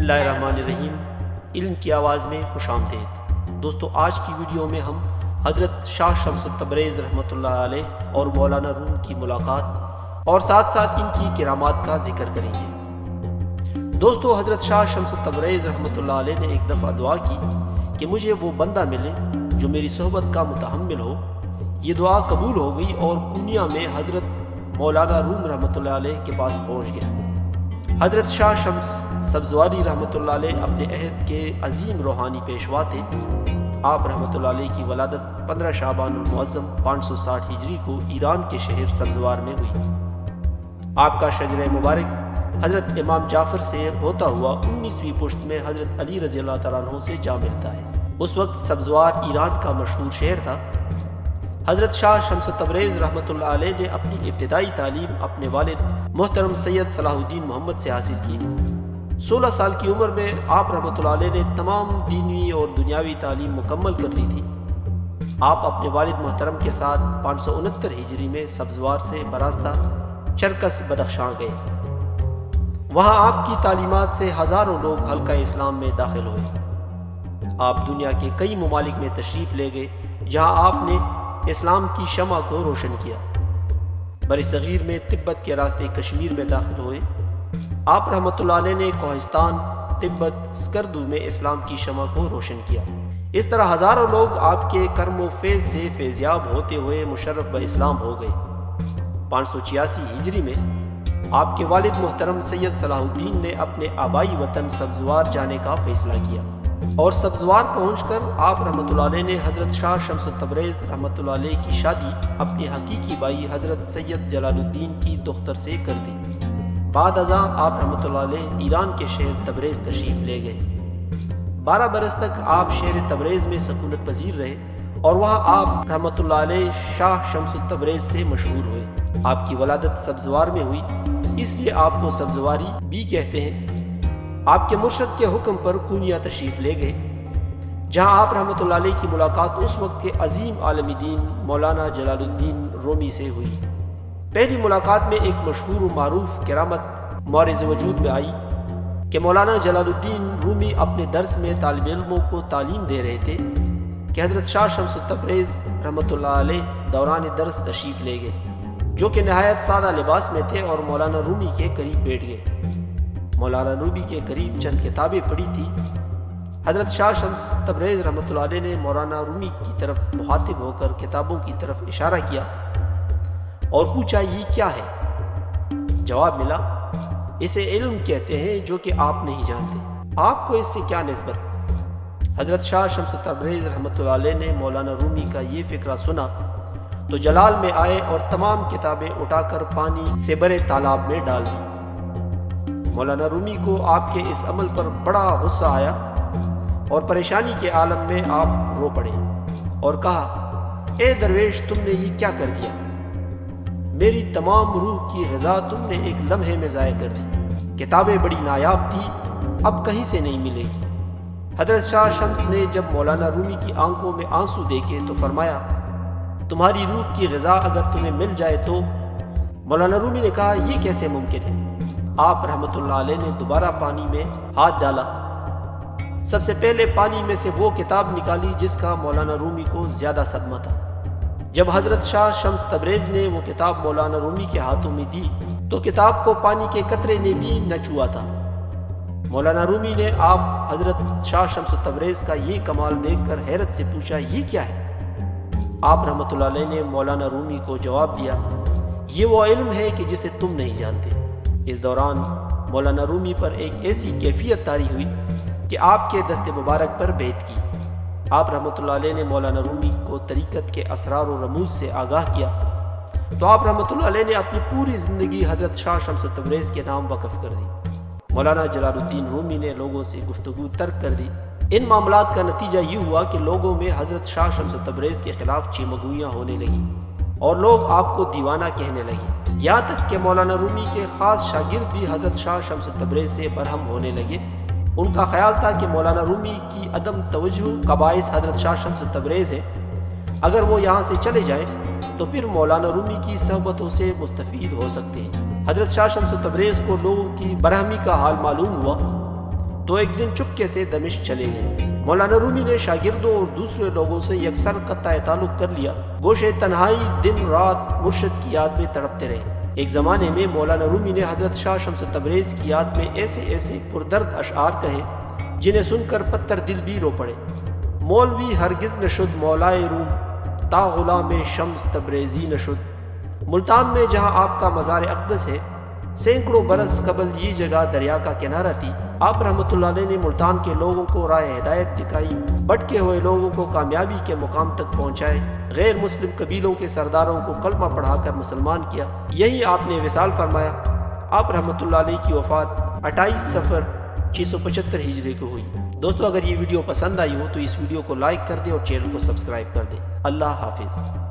اللہ الرحمن الرحیم۔ علم کی آواز میں خوش آمدید دوستو۔ آج کی ویڈیو میں ہم حضرت شاہ شمس تبریز رحمۃ اللہ علیہ اور مولانا روم کی ملاقات اور ساتھ ساتھ ان کی کرامات کا ذکر کریں گے۔ دوستو، حضرت شاہ شمس تبریز رحمۃ اللہ علیہ نے ایک دفعہ دعا کی کہ مجھے وہ بندہ ملے جو میری صحبت کا متحمل ہو۔ یہ دعا قبول ہو گئی اور پونیا میں حضرت مولانا روم رحمۃ اللہ علیہ کے پاس پہنچ گیا۔ حضرت شاہ شمس سبزواری رحمۃ اللہ علیہ اپنے عہد کے عظیم روحانی پیشوا تھے۔ آپ رحمۃ اللہ علیہ کی ولادت 15 شعبان المعظم 560 ہجری کو ایران کے شہر سبزوار میں ہوئی۔ آپ کا شجرہ مبارک حضرت امام جعفر سے ہوتا ہوا 19ویں پشت میں حضرت علی رضی اللہ تعالیٰ عنہ سے جا ملتا ہے۔ اس وقت سبزوار ایران کا مشہور شہر تھا۔ حضرت شاہ شمس تبریز رحمۃ اللہ علیہ نے اپنی ابتدائی تعلیم اپنے والد محترم سید صلاح الدین محمد سے حاصل کی۔ 16 سال کی عمر میں آپ رحمۃ اللہ علیہ نے تمام دینی اور دنیاوی تعلیم مکمل کر لی تھی۔ آپ اپنے والد محترم کے ساتھ 569 ہجری میں سبزوار سے براستہ چرکس بدخشاں گئے۔ وہاں آپ کی تعلیمات سے ہزاروں لوگ حلقہ اسلام میں داخل ہوئے۔ آپ دنیا کے کئی ممالک میں تشریف لے گئے جہاں آپ نے اسلام کی شمع کو روشن کیا۔ برصغیر میں تبت کے راستے کشمیر میں داخل ہوئے۔ آپ رحمۃ اللہ علیہ نے کوہستان، تبت، سکردو میں اسلام کی شمع کو روشن کیا۔ اس طرح ہزاروں لوگ آپ کے کرم و فیض سے فیضیاب ہوتے ہوئے مشرف باسلام ہو گئے۔ 586 ہجری میں آپ کے والد محترم سید صلاح الدین نے اپنے آبائی وطن سبزوار جانے کا فیصلہ کیا اور سبزوار پہنچ کر آپ رحمۃ اللہ علیہ نے حضرت شاہ شمس تبریز رحمۃ اللہ علیہ کی شادی اپنے حقیقی بھائی حضرت سید جلال الدین کی دختر سے کر دی۔ بعد ازاں آپ رحمۃ اللہ علیہ ایران کے شہر تبریز تشریف لے گئے۔ 12 برس تک آپ شہر تبریز میں سکونت پذیر رہے اور وہاں آپ رحمۃ اللہ علیہ شاہ شمس تبریز سے مشہور ہوئے۔ آپ کی ولادت سبزوار میں ہوئی، اس لیے آپ کو سبزواری بھی کہتے ہیں۔ آپ کے مرشد کے حکم پر پونیا تشریف لے گئے جہاں آپ رحمۃ اللہ علیہ کی ملاقات اس وقت کے عظیم عالم دین مولانا جلال الدین رومی سے ہوئی۔ پہلی ملاقات میں ایک مشہور و معروف کرامت معرض وجود میں آئی کہ مولانا جلال الدین رومی اپنے درس میں طالب علموں کو تعلیم دے رہے تھے کہ حضرت شاہ شمس تبریز رحمۃ اللہ علیہ دوران درس تشریف لے گئے، جو کہ نہایت سادہ لباس میں تھے اور مولانا رومی کے قریب بیٹھ گئے۔ مولانا رومی کے قریب چند کتابیں پڑھی تھی۔ حضرت شاہ شمس تبریز رحمۃ اللہ علیہ نے مولانا رومی کی طرف مخاطب ہو کر کتابوں کی طرف اشارہ کیا اور پوچھا، یہ کیا ہے؟ جواب ملا، اسے علم کہتے ہیں جو کہ آپ نہیں جانتے، آپ کو اس سے کیا نسبت؟ حضرت شاہ شمس تبریز رحمۃ اللہ علیہ نے مولانا رومی کا یہ فقرہ سنا تو جلال میں آئے اور تمام کتابیں اٹھا کر پانی سے بھرے تالاب میں ڈال دی۔ مولانا رومی کو آپ کے اس عمل پر بڑا غصہ آیا اور پریشانی کے عالم میں آپ رو پڑے اور کہا، اے درویش، تم نے یہ کیا کر دیا؟ میری تمام روح کی غذا تم نے ایک لمحے میں ضائع کر دی۔ کتابیں بڑی نایاب تھی، اب کہیں سے نہیں ملے گی۔ حضرت شاہ شمس نے جب مولانا رومی کی آنکھوں میں آنسو دیکھے تو فرمایا، تمہاری روح کی غذا اگر تمہیں مل جائے تو؟ مولانا رومی نے کہا، یہ کیسے ممکن ہے؟ آپ رحمۃ اللہ علیہ نے دوبارہ پانی میں ہاتھ ڈالا۔ سب سے پہلے پانی میں سے وہ کتاب نکالی جس کا مولانا رومی کو زیادہ صدمہ تھا۔ جب حضرت شاہ شمس تبریز نے وہ کتاب مولانا رومی کے ہاتھوں میں دی تو کتاب کو پانی کے قطرے نے بھی نہ چھوا تھا۔ مولانا رومی نے آپ حضرت شاہ شمس تبریز کا یہ کمال دیکھ کر حیرت سے پوچھا، یہ کیا ہے؟ آپ رحمۃ اللہ علیہ نے مولانا رومی کو جواب دیا، یہ وہ علم ہے کہ جسے تم نہیں جانتے۔ اس دوران مولانا رومی پر ایک ایسی کیفیت طاری ہوئی کہ آپ کے دست مبارک پر بیعت کی۔ آپ رحمۃ اللہ علیہ نے مولانا رومی کو طریقت کے اسرار و رموز سے آگاہ کیا تو آپ رحمۃ اللہ علیہ نے اپنی پوری زندگی حضرت شاہ شمس تبریز کے نام وقف کر دی۔ مولانا جلال الدین رومی نے لوگوں سے گفتگو ترک کر دی۔ ان معاملات کا نتیجہ یہ ہوا کہ لوگوں میں حضرت شاہ شمس تبریز کے خلاف چیمگوئیاں ہونے لگیں اور لوگ آپ کو دیوانہ کہنے لگے، یہاں تک کہ مولانا رومی کے خاص شاگرد بھی حضرت شاہ شمس تبریز سے برہم ہونے لگے۔ ان کا خیال تھا کہ مولانا رومی کی عدم توجہ کا باعث حضرت شاہ شمس تبریز ہے، اگر وہ یہاں سے چلے جائیں تو پھر مولانا رومی کی صحبتوں سے مستفید ہو سکتے ہیں۔ حضرت شاہ شمس تبریز کو لوگوں کی برہمی کا حال معلوم ہوا تو ایک دن چپکے سے دمشق چلے گئے۔ مولانا رومی نے شاگردوں اور دوسرے لوگوں سے یکسر قطع تعلق کر لیا، گوشے تنہائی دن رات مرشد کی یاد میں تڑپتے رہے۔ ایک زمانے میں مولانا رومی نے حضرت شاہ شمس تبریز کی یاد میں ایسے ایسے پردرد اشعار کہے جنہیں سن کر پتھر دل بھی رو پڑے۔ مولوی ہرگز نشد مولائے روم، تا غلام شمس تبریزی نشد۔ ملتان میں جہاں آپ کا مزار اقدس ہے، سینکڑوں برس قبل یہ جگہ دریا کا کنارہ تھی۔ آپ رحمۃ اللہ علیہ نے ملتان کے لوگوں کو راہ ہدایت دکھائی، بھٹکے ہوئے لوگوں کو کامیابی کے مقام تک پہنچائے، غیر مسلم قبیلوں کے سرداروں کو کلمہ پڑھا کر مسلمان کیا۔ یہی آپ نے وصال فرمایا۔ آپ رحمۃ اللہ علیہ کی وفات 28 صفر 675 ہجری کو ہوئی۔ دوستو اگر یہ ویڈیو پسند آئی ہو تو اس ویڈیو کو لائک کر دیں اور چینل کو سبسکرائب کر دیں۔ اللہ حافظ۔